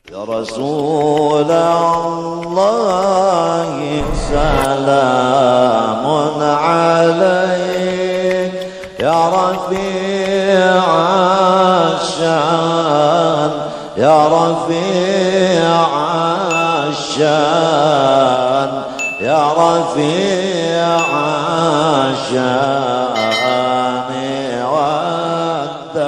يا رسول الله سلام عليك يا رفيع الشان يا رفيع الشان يا رفيع الشان والدرج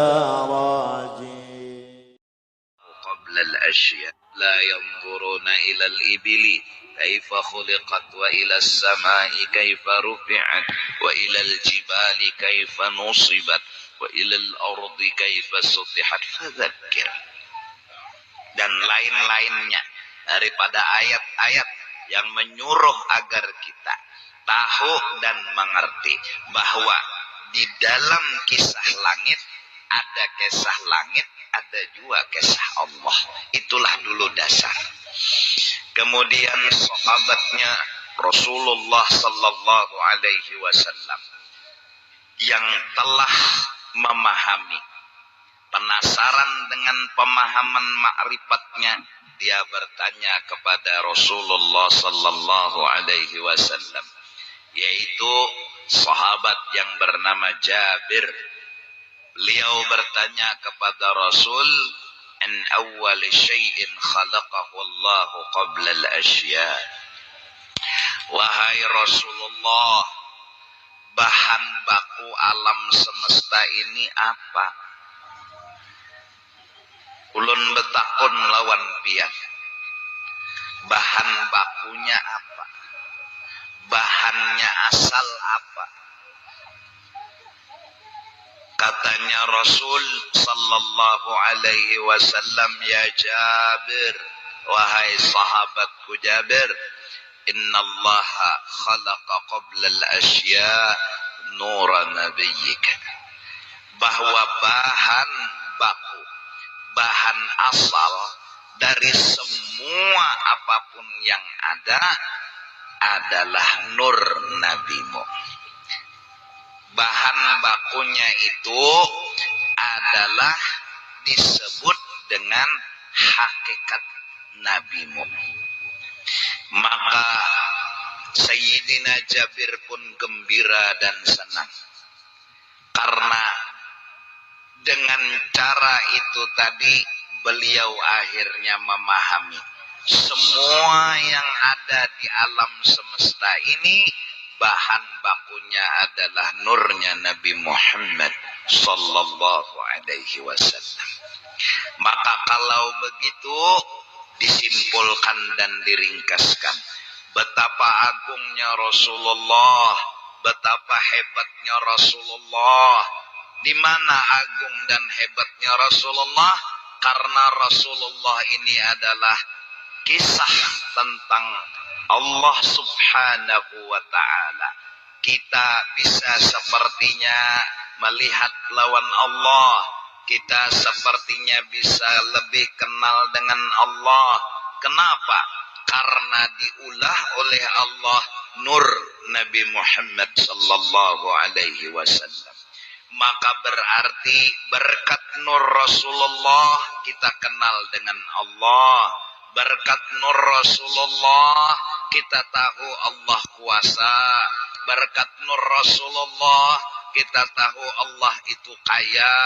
قبل الأشياء لا ينظرون إلى الإبل كيف خلقت وإلى السماء كيف رفعت وإلى الجبال كيف نصبت وإلى الأرض كيف سطحت فذكر. Dan lain-lainnya daripada ayat-ayat yang menyuruh agar kita tahu dan mengerti bahwa di dalam kisah langit ada kisah langit, ada juga kisah Allah. Itulah dulu dasar. Kemudian sahabatnya Rasulullah sallallahu alaihi wasallam yang telah memahami, penasaran dengan pemahaman ma'rifatnya, dia bertanya kepada Rasulullah sallallahu alaihi wasallam, yaitu sahabat yang bernama Jabir. Beliau bertanya kepada Rasul, an awwal syai'in khalaqahu Allah qabla al-asya. Wahai Rasulullah, bahan baku alam semesta ini apa? Ulun betakun lawan pian. Bahan bakunya apa? Bahannya asal apa? Katanya Rasul sallallahu alaihi wasallam, ya Jabir, wahai sahabatku Jabir, innallaha khalaqa qabla al-asya nura nabiyyika. Bahwa bahan baku, bahan asal dari semua apapun yang ada adalah nur nabimu. Bahan bakunya itu adalah disebut dengan hakikat nabimu. Maka Sayyidina Jabir pun gembira dan senang, karena dengan cara itu tadi beliau akhirnya memahami semua yang ada di alam semesta ini bahan bakunya adalah nurnya Nabi Muhammad sallallahu alaihi wasallam. Maka kalau begitu disimpulkan dan diringkaskan betapa agungnya Rasulullah, betapa hebatnya Rasulullah. Di mana agung dan hebatnya Rasulullah? Karena Rasulullah ini adalah kisah tentang Allah subhanahu wa ta'ala. Kita bisa sepertinya melihat lawan Allah. Kita sepertinya bisa lebih kenal dengan Allah. Kenapa? Karena diulah oleh Allah nur Nabi Muhammad sallallahu alaihi wasallam. Maka berarti berkat nur Rasulullah kita kenal dengan Allah. Berkat nur Rasulullah kita tahu Allah kuasa. Berkat nur Rasulullah kita tahu Allah itu kaya.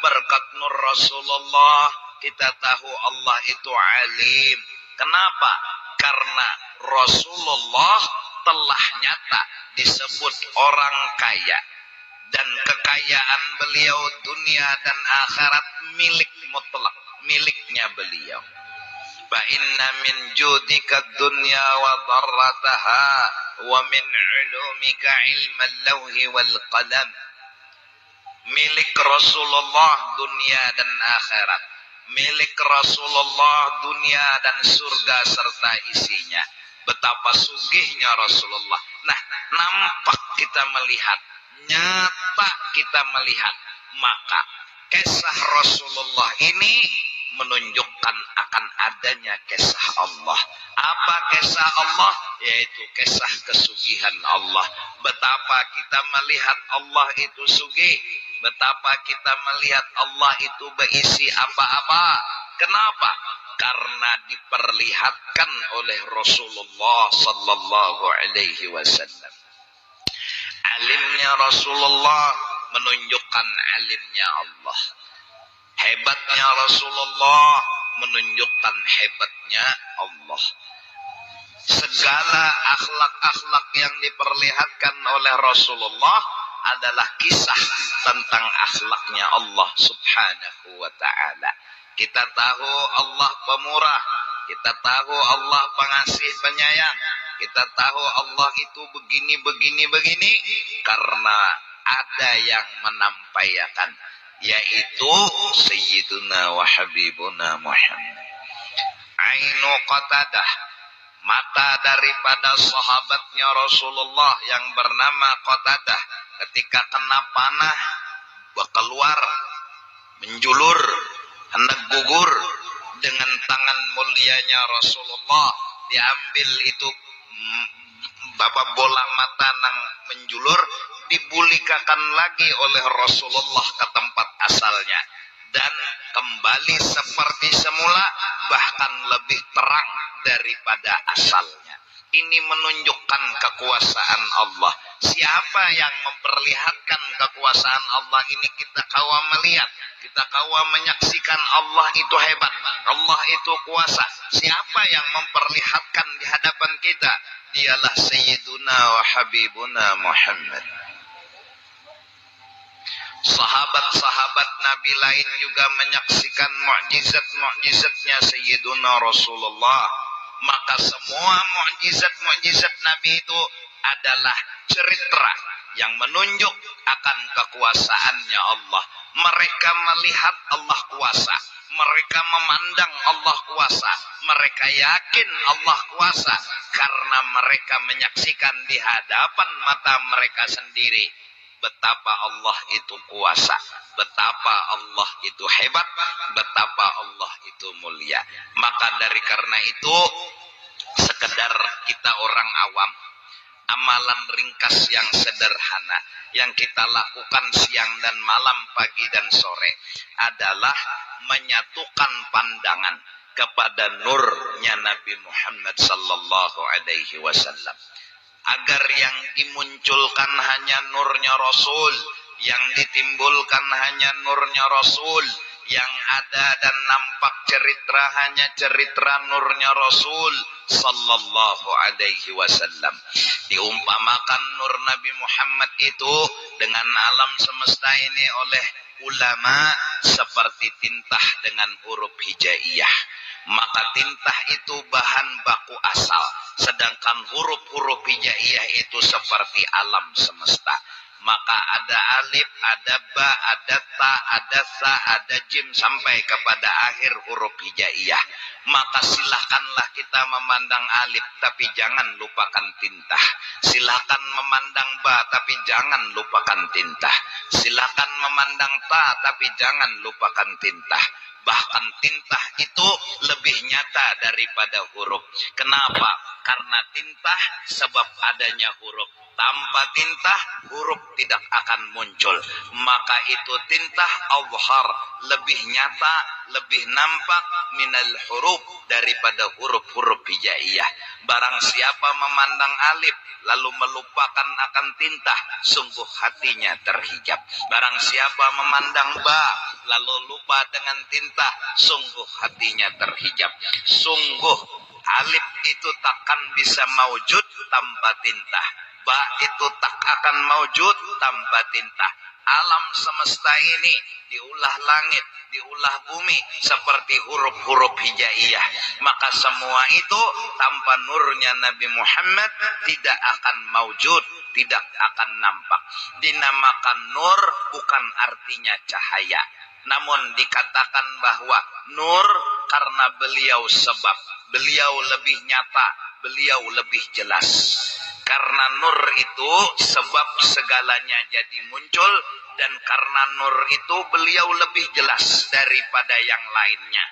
Berkat nur Rasulullah kita tahu Allah itu alim. Kenapa? Karena Rasulullah telah nyata disebut orang kaya, dan kekayaan beliau dunia dan akhirat milik mutlak, miliknya beliau. Fa inna min judika dunya wa darrataha wa min ulumika ilmal lawhi wal qalam. Milik Rasulullah dunia dan akhirat, milik Rasulullah dunia dan surga serta isinya. Betapa sugihnya Rasulullah. Nah, nampak kita melihat, nyata kita melihat, maka kisah Rasulullah ini menunjukkan akan adanya kisah Allah. Apa kisah Allah? Yaitu kisah kesugihan Allah. Betapa kita melihat Allah itu sugih, betapa kita melihat Allah itu berisi apa-apa. Kenapa? karena diperlihatkan oleh Rasulullah sallallahu alaihi wasallam. Alimnya Rasulullah menunjukkan alimnya Allah. Hebatnya Rasulullah menunjukkan hebatnya Allah. Segala akhlak-akhlak yang diperlihatkan oleh Rasulullah adalah kisah tentang akhlaknya Allah subhanahu wa ta'ala. Kita tahu Allah pemurah, kita tahu Allah pengasih penyayang, kita tahu Allah itu begini karena ada yang menampaikan, yaitu Sayyiduna wa Habibuna Muhammad. Ainu Qatadah, mata daripada sahabatnya Rasulullah yang bernama Qatadah, ketika kena panah keluar, menjulur, hendak gugur, dengan tangan mulianya Rasulullah diambil itu bapak bola mata nang menjulur, dibulikakan lagi oleh Rasulullah ke tempat asalnya dan kembali seperti semula, bahkan lebih terang daripada asalnya. Ini menunjukkan kekuasaan Allah. Siapa yang memperlihatkan kekuasaan Allah ini? Kita kawa melihat, kita kawa menyaksikan Allah itu hebat, Allah itu kuasa. Siapa yang memperlihatkan di hadapan kita? Dialah Sayyiduna wa Habibuna Muhammad. Sahabat-sahabat Nabi lain juga menyaksikan mukjizat-mukjizatnya Sayyiduna Rasulullah. Maka semua mukjizat-mukjizat Nabi itu adalah cerita yang menunjuk akan kekuasaannya Allah. Mereka melihat Allah kuasa, mereka memandang Allah kuasa, mereka yakin Allah kuasa karena mereka menyaksikan di hadapan mata mereka sendiri betapa Allah itu kuasa, betapa Allah itu hebat, betapa Allah itu mulia. Maka dari karena itu, sekedar kita orang awam, amalan ringkas yang sederhana yang kita lakukan siang dan malam, pagi dan sore adalah menyatukan pandangan kepada nurnya Nabi Muhammad sallallahu alaihi wasallam, agar yang dimunculkan hanya nurnya Rasul, yang ditimbulkan hanya nurnya Rasul, yang ada dan nampak cerita hanya cerita nurnya Rasul sallallahu alaihi wasallam. Diumpamakan nur Nabi Muhammad itu dengan alam semesta ini oleh ulama seperti tintah dengan huruf hijaiyah. Maka tintah itu bahan baku asal, sedangkan huruf-huruf hijaiyah itu seperti alam semesta. Maka ada alif, ada ba, ada ta, ada sa, ada jim sampai kepada akhir huruf hijaiyah. Maka silahkanlah kita memandang alif, tapi jangan lupakan tintah. Silahkan memandang ba, tapi jangan lupakan tintah. Silahkan memandang ta, tapi jangan lupakan tintah. Bahkan tintah itu lebih nyata daripada huruf. Kenapa? Karena tintah sebab adanya huruf. Tanpa tintah, huruf tidak akan muncul. Maka itu tintah azhar, lebih nyata, lebih nampak minal huruf daripada huruf-huruf hijaiyah. Barang siapa memandang alif lalu melupakan akan tintah, sungguh hatinya terhijab. Barang siapa memandang ba lalu lupa dengan tintah, sungguh hatinya terhijab. Sungguh alif itu takkan bisa maujud tanpa tintah. Ba itu tak akan maujud tanpa tintah. Alam semesta ini diulah langit, diulah bumi seperti huruf-huruf hijaiyah. Maka semua itu tanpa nurnya Nabi Muhammad tidak akan maujud, tidak akan nampak. Dinamakan nur bukan artinya cahaya, namun dikatakan bahwa nur karena beliau sebab, beliau lebih nyata, beliau lebih jelas. Karena nur itu sebab segalanya jadi muncul, dan karena nur itu beliau lebih jelas daripada yang lainnya.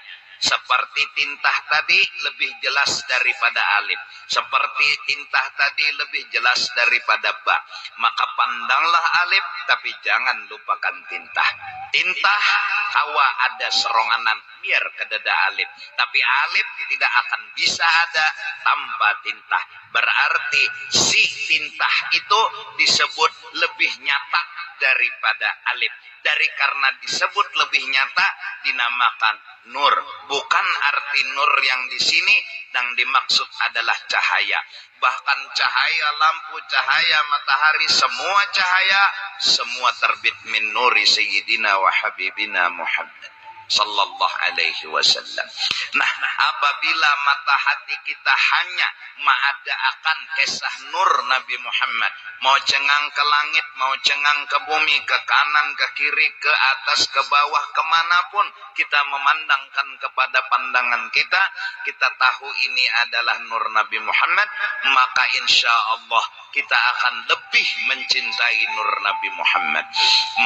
Seperti tintah tadi lebih jelas daripada alif. Seperti tintah tadi lebih jelas daripada ba. Maka pandanglah alif tapi jangan lupakan tintah. Tintah hawa ada seronganan biar kedada alif. Tapi alif tidak akan bisa ada tanpa tintah. Berarti si tintah itu disebut lebih nyata daripada alif. Dari karena disebut lebih nyata dinamakan nur. Bukan arti nur yang di sini yang dimaksud adalah cahaya. Bahkan cahaya lampu, cahaya matahari, semua cahaya, semua terbit min nuri sayyidina wa habibina Muhammad sallallahu alaihi wasallam. Nah, apabila mata hati kita hanya mengadakan kisah nur Nabi Muhammad, mau cengang ke langit, mau cengang ke bumi, ke kanan, ke kiri, ke atas, ke bawah, kemanapun kita memandangkan kepada pandangan kita, kita tahu ini adalah nur Nabi Muhammad, maka insya Allah kita akan lebih mencintai nur Nabi Muhammad.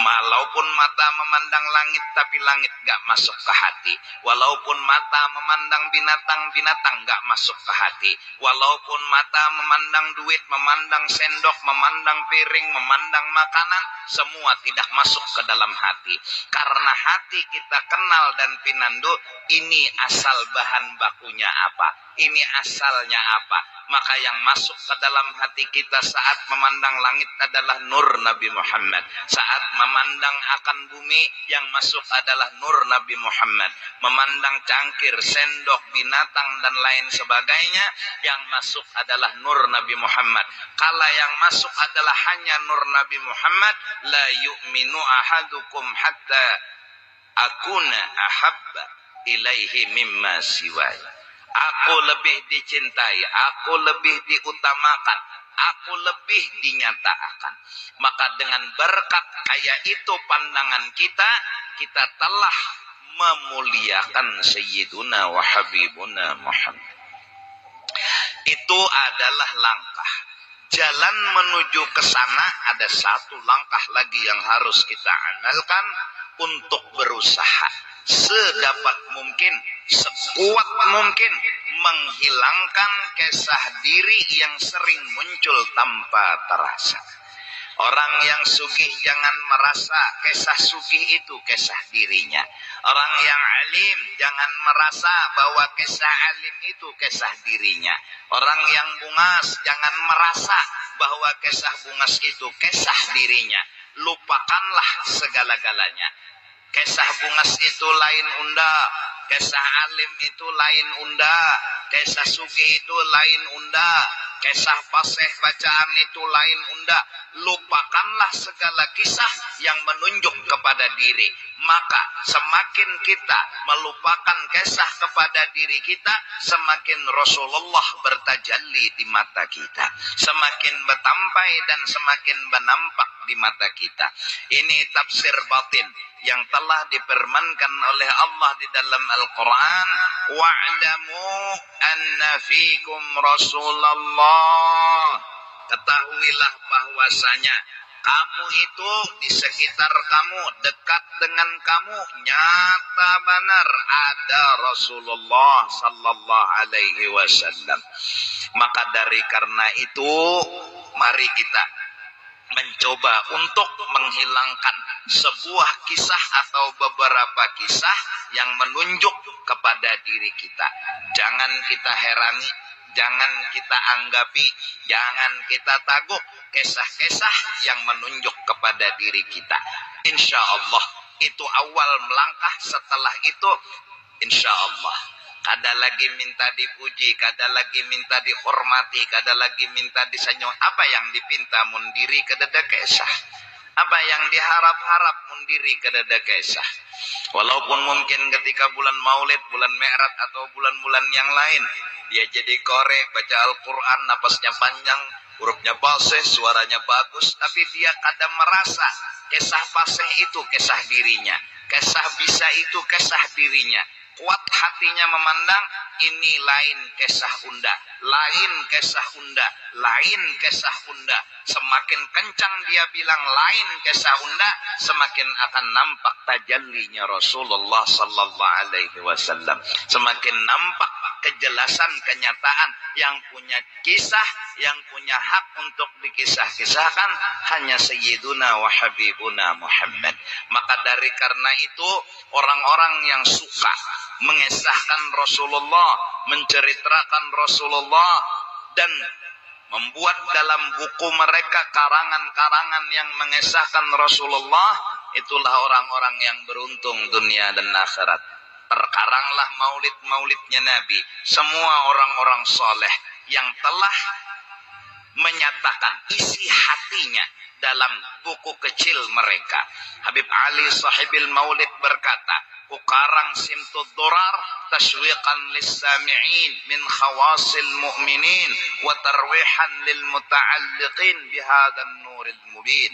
Walaupun mata memandang langit, tapi langit gak masuk ke hati. Walaupun mata memandang binatang, binatang gak masuk ke hati. Walaupun mata memandang duit, memandang sendok, memandang piring, memandang makanan, semua tidak masuk ke dalam hati. Karena hati kita kenal dan pinandu, ini asal bahan bakunya apa, ini asalnya apa. Maka yang masuk ke dalam hati kita saat memandang langit adalah nur Nabi Muhammad. Saat memandang akan bumi, yang masuk adalah nur Nabi Muhammad. Memandang cangkir, sendok, binatang dan lain sebagainya, yang masuk adalah nur Nabi Muhammad. Kala yang masuk adalah hanya nur Nabi Muhammad, la yu'minu ahadukum hatta akuna ahabba ilaihi mimma siwaya. Aku lebih dicintai, aku lebih diutamakan, aku lebih dinyatakan. Maka dengan berkat kayak itu pandangan kita, kita telah memuliakan Sayyiduna wa Habibuna Muhammad. Itu adalah langkah. Jalan menuju ke sana ada satu langkah lagi yang harus kita amalkan untuk berusaha sedapat mungkin, sekuat mungkin menghilangkan kesah diri yang sering muncul tanpa terasa. Orang yang sugih jangan merasa kesah sugih itu kesah dirinya. Orang yang alim jangan merasa bahwa kesah alim itu kesah dirinya. Orang yang bungas jangan merasa bahwa kesah bungas itu kesah dirinya. Lupakanlah segala-galanya. Kesah bungas itu lain unda, kesah alim itu lain unda, kesah sugih itu lain unda, kesah paseh bacaan itu lain unda. Lupakanlah segala kisah yang menunjuk kepada diri. Maka semakin kita melupakan kisah kepada diri kita, semakin Rasulullah bertajalli di mata kita, semakin bertampai dan semakin menampak di mata kita. Ini tafsir batin yang telah difirmankan oleh Allah di dalam Al-Quran. Wa'lamu anna fikum Rasulullah. Ketahuilah bahwasanya kamu itu di sekitar kamu, dekat dengan kamu, nyata benar ada Rasulullah sallallahu alaihi wasallam. Maka dari karena itu, mari kita mencoba untuk menghilangkan sebuah kisah atau beberapa kisah yang menunjuk kepada diri kita. Jangan kita herani, jangan kita anggapi, jangan kita taguk kisah-kisah yang menunjuk kepada diri kita. Insya Allah itu awal melangkah. Setelah itu insya Allah kada lagi minta dipuji, kada lagi minta dihormati, kada lagi minta disanjung. Apa yang dipinta mundiri kedada kisah, apa yang diharap-harap mundiri kedada kisah. Walaupun mungkin ketika bulan Maulid, bulan Mi'raj atau bulan-bulan yang lain, dia jadi korek, baca Al-Quran, napasnya panjang, hurufnya fasih, suaranya bagus, tapi dia kadang merasa kisah fasih itu kisah dirinya, kisah bisa itu kisah dirinya, kuat hatinya memandang, ini lain kisah unda, lain kisah unda, lain kisah unda. Semakin kencang dia bilang lain kisah unda, semakin akan nampak tajallinya Rasulullah sallallahu alaihi wasallam. Semakin nampak kejelasan kenyataan yang punya kisah, yang punya hak untuk dikisah-kisahkan hanya Sayyiduna wa Habibuna Muhammad. Maka dari karena itu orang-orang yang suka mengisahkan Rasulullah, menceritakan Rasulullah, dan membuat dalam buku mereka karangan-karangan yang mengisahkan Rasulullah, itulah orang-orang yang beruntung dunia dan akhirat. Terkaranglah maulid-maulidnya Nabi. Semua orang-orang soleh yang telah menyatakan isi hatinya dalam buku kecil mereka. Habib Ali sahibil maulid berkata, "Ukarang simtud durar tashwiqan lis-sami'in min khawasil mu'minin wa tarwihan lil muta'alliqin bihadan nuril mubin."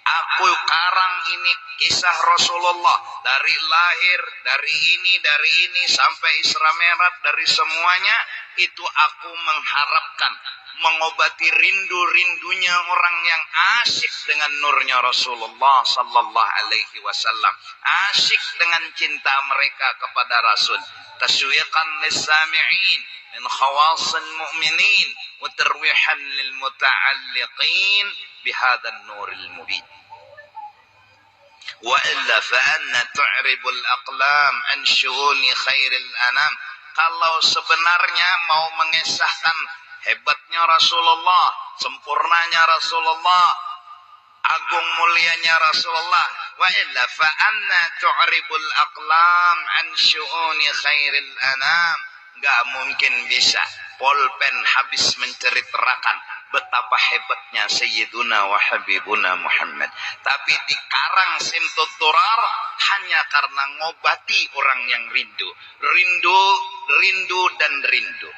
Aku karang ini kisah Rasulullah dari lahir, dari ini sampai Isra Mi'raj, dari semuanya itu aku mengharapkan mengobati rindu-rindunya orang yang asyik dengan nurnya Rasulullah sallallahu alaihi wasallam, asyik dengan cinta mereka kepada Rasul. Taswiqan lis-sami'in min khawasil mu'minin wa tarwihan lil muta'alliqin bihadan nuril mubin. Wa illa fa anna tu'ribul aqlam an syu'uni khairil anam. Kalau sebenarnya mau mengisahkan hebatnya Rasulullah, sempurnanya Rasulullah, agung mulianya Rasulullah, wa illa fa anna tu'ribul aqlam an syu'uni khairil anam. Enggak mungkin bisa pulpen habis menceritakan betapa hebatnya Sayyiduna wa Habibuna Muhammad. Tapi dikarang simtud durar hanya karena ngobati orang yang rindu. Rindu dan rindu.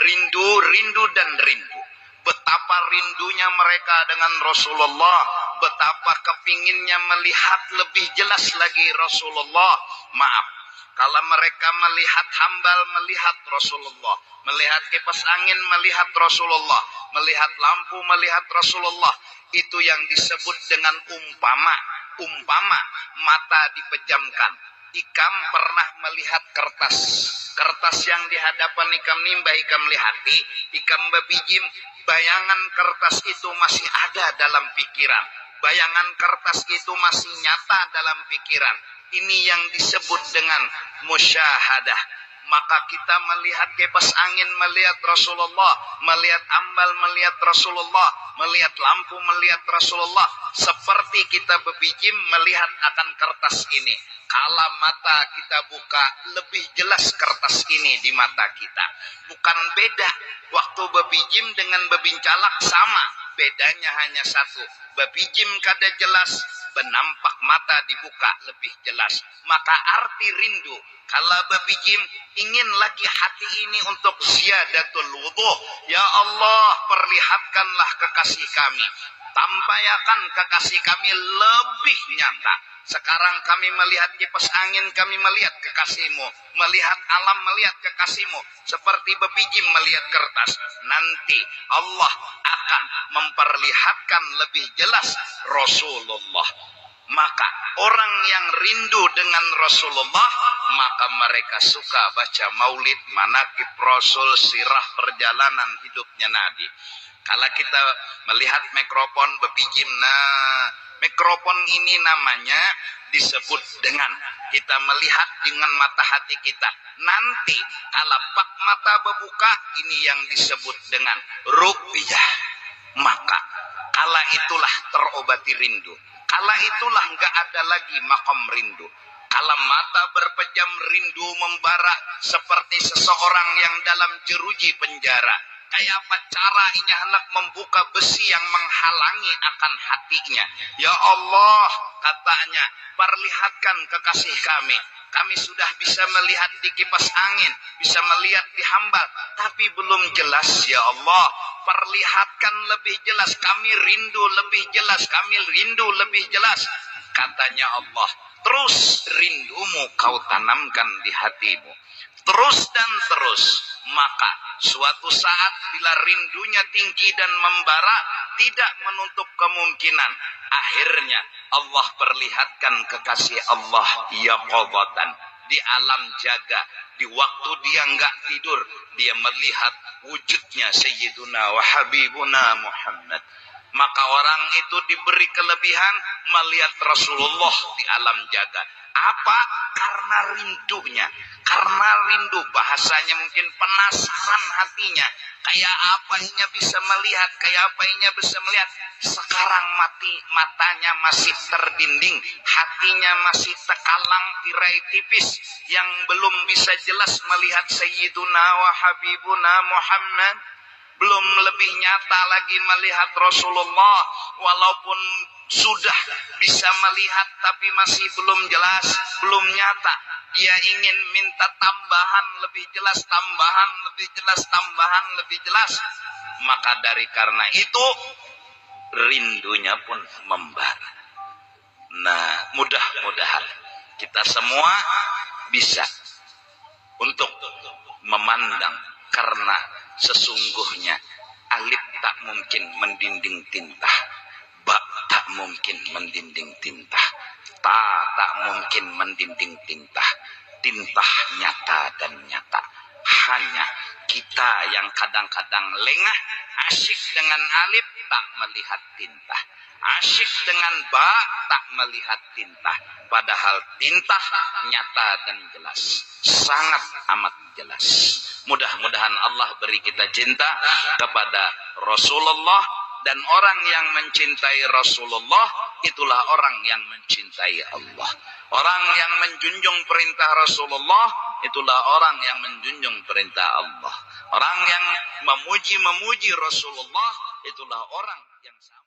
Rindu dan rindu. Betapa rindunya mereka dengan Rasulullah. Betapa kepinginnya melihat lebih jelas lagi Rasulullah. Maaf, kalau mereka melihat hambal, melihat Rasulullah, melihat kipas angin, melihat Rasulullah, melihat lampu, melihat Rasulullah, itu yang disebut dengan umpama. Umpama mata dipejamkan. Ikam pernah melihat kertas yang di hadapan ikam nimba ikam lihati, ikam babijim, bayangan kertas itu masih ada dalam pikiran, bayangan kertas itu masih nyata dalam pikiran. Ini yang disebut dengan musyahadah. Maka kita melihat kipas angin, melihat Rasulullah, melihat ambal, melihat Rasulullah, melihat lampu, melihat Rasulullah, seperti kita bebijim melihat akan kertas ini. Kalau mata kita buka, lebih jelas kertas ini di mata kita. Bukan beda, waktu bebijim dengan bebincalak sama, bedanya hanya satu. Bebijim kada jelas, benampak mata dibuka lebih jelas. Maka arti rindu, kalau babijim ingin lagi hati ini untuk ziyadatul wudu, ya Allah perlihatkanlah kekasih kami, tampayakan kekasih kami lebih nyata. Sekarang kami melihat kipas angin, kami melihat kekasihmu, melihat alam, melihat kekasihmu, seperti babijim melihat kertas. Nanti Allah akan memperlihatkan lebih jelas Rasulullah. Maka orang yang rindu dengan Rasulullah, maka mereka suka baca maulid, manaqib Rasul, sirah perjalanan hidupnya Nabi. Kalau kita melihat mikrofon babijim, mikrofon ini namanya disebut dengan kita melihat dengan mata hati kita. Nanti kalau pak mata berbuka, ini yang disebut dengan ruqyah. Maka kala itulah terobati rindu. Kala itulah enggak ada lagi makom rindu. Kala mata berpejam, rindu membara seperti seseorang yang dalam jeruji penjara. Kayak apa cara ini anak membuka besi yang menghalangi akan hatinya. Ya Allah, katanya, perlihatkan kekasih kami. Kami sudah bisa melihat di kipas angin, bisa melihat di hambal, tapi belum jelas ya Allah. Perlihatkan lebih jelas, kami rindu lebih jelas, kami rindu lebih jelas. katanya Allah, terus rindumu kau tanamkan di hatimu. Terus dan terus. Maka suatu saat bila rindunya tinggi dan membara, tidak menutup kemungkinan akhirnya Allah perlihatkan kekasih Allah yaqadatan, di alam jaga, di waktu dia enggak tidur, dia melihat wujudnya Sayyiduna wa Habibuna Muhammad. Maka orang itu diberi kelebihan melihat Rasulullah di alam jaga. Apa? Karena rindunya. Karena rindu, bahasanya mungkin penasaran hatinya. Kayak apanya bisa melihat, kayak apanya bisa melihat. Sekarang matanya masih terdinding, hatinya masih tekalang tirai tipis, yang belum bisa jelas melihat Sayyiduna wa Habibuna Muhammad. Belum lebih nyata lagi melihat Rasulullah, walaupun sudah bisa melihat tapi masih belum jelas, belum nyata. Dia ingin minta tambahan lebih jelas, tambahan lebih jelas, tambahan lebih jelas. Maka dari karena itu rindunya pun membara. Nah, mudah-mudahan kita semua bisa untuk memandang, karena sesungguhnya alif tak mungkin mendinding tinta, ba tak mungkin mendinding tinta, ta tak mungkin mendinding tinta. Tinta nyata dan nyata. Hanya kita yang kadang-kadang lengah, asyik dengan alif tak melihat tinta, asyik dengan ba tak melihat tinta. Padahal tinta nyata dan jelas, sangat amat jelas. Mudah-mudahan Allah beri kita cinta kepada Rasulullah, dan orang yang mencintai Rasulullah itulah orang yang mencintai Allah. Orang yang menjunjung perintah Rasulullah itulah orang yang menjunjung perintah Allah. Orang yang memuji Rasulullah itulah orang yang sama.